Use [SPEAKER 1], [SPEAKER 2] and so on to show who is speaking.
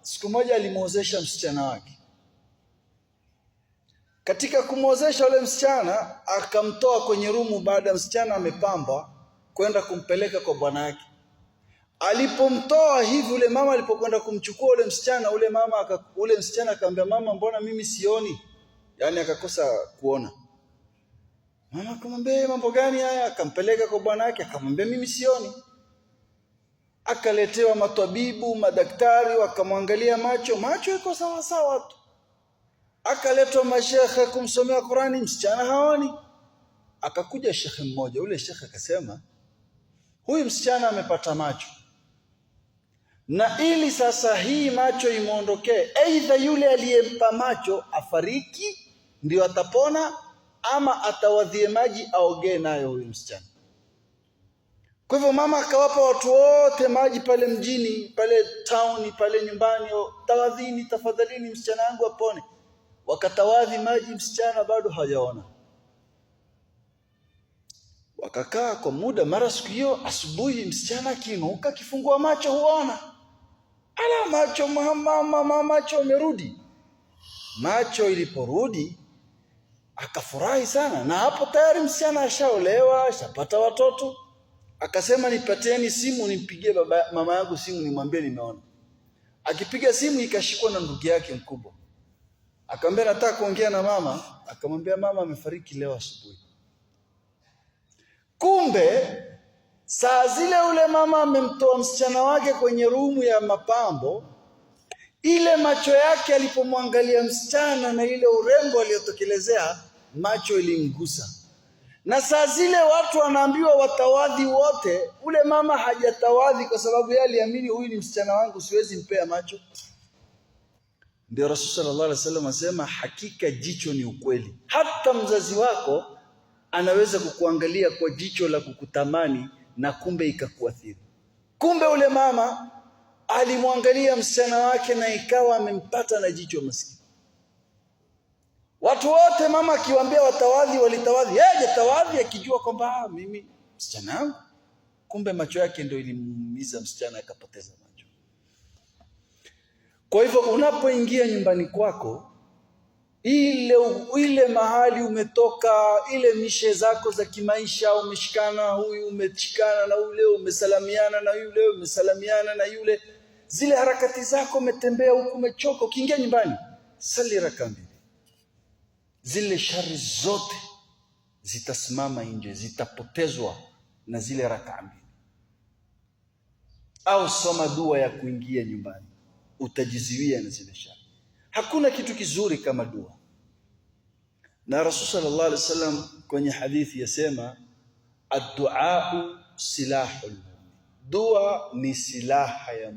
[SPEAKER 1] Siku moja alimuozesha msichana wake. Katika kumuozesha yule msichana, akamtoa kwenye rumu baada ya msichana amepambwa kwenda kumpeleka kwa bwana yake. Alipomtoa hivi, ule mama alipokwenda kumchukua ule msichana akamwambia, mama, mbona mimi sioni? Yani akakosa kuona. Mama akamwambia, mambo gani haya? Akampeleka kwa bwana yake, akamwambia, mimi sioni. Akaletewa matabibu, madaktari, wakamwangalia macho iko sawa sawa tu. Akaletwa mashekhe kumsomea Qurani, msichana haoni. Akakuja shekhe mmoja, ule shekhe akasema, huyu msichana amepata macho, na ili sasa hii macho imuondokee, aidha yule aliyempa macho afariki ndio atapona, ama atawadhie maji aogee nayo huyu msichana. Kwa hivyo mama akawapa watu wote maji pale mjini, pale town, pale nyumbani, tawadhini tafadhalini msichana wangu apone. Wakatawadhi maji, msichana bado hajaona. Wakakaa kwa muda, mara siku hiyo asubuhi msichana akiinuka, akifungua macho huona. Ala, macho mama, macho amerudi. Macho iliporudi akafurahi sana, na hapo tayari msichana ashaolewa, ashapata watoto. Akasema, nipatieni simu nimpigie mama yangu simu nimwambie nimeona. Akipiga simu ikashikwa na ndugu yake mkubwa. Akamwambia, nataka kuongea na mama. Akamwambia, mama amefariki leo asubuhi. Kumbe saa zile ule mama amemtoa msichana wake kwenye rumu ya mapambo, ile macho yake alipomwangalia msichana na ile urembo aliyotokelezea, macho ilimgusa. Na saa zile watu wanaambiwa watawadhi wote, ule mama hajatawadhi kwa sababu yeye aliamini, huyu ni msichana wangu, siwezi mpea macho. Ndio Rasul sallallahu alaihi wasallam asema, hakika jicho ni ukweli. Hata mzazi wako anaweza kukuangalia kwa jicho la kukutamani na kumbe ikakuathiri. Kumbe ule mama alimwangalia msichana wake na ikawa amempata na jicho maskini. Watu wote mama akiwaambia watawadhi, walitawadhi. Yeye hatawadhi akijua kwamba mimi msichana wangu. Kumbe macho yake ndio ilimuumiza msichana, akapoteza macho. Kwa hivyo unapoingia nyumbani kwako, ile mahali umetoka, ile mishe zako za kimaisha, umeshikana huyu, umeshikana na yule, umesalamiana na yule, umesalamiana na yule, zile harakati zako, umetembea huku, umechoka, ukiingia nyumbani, sali raka mbili. Zile shari zote zitasimama nje, zitapotezwa na zile raka mbili. Au soma dua ya kuingia nyumbani, utajiziwia na zile shari. Hakuna kitu kizuri kama dua. Na Rasul sallallahu alaihi wasallam kwenye hadithi yasema, ad-du'a silahul mu'min, dua ni silaha ya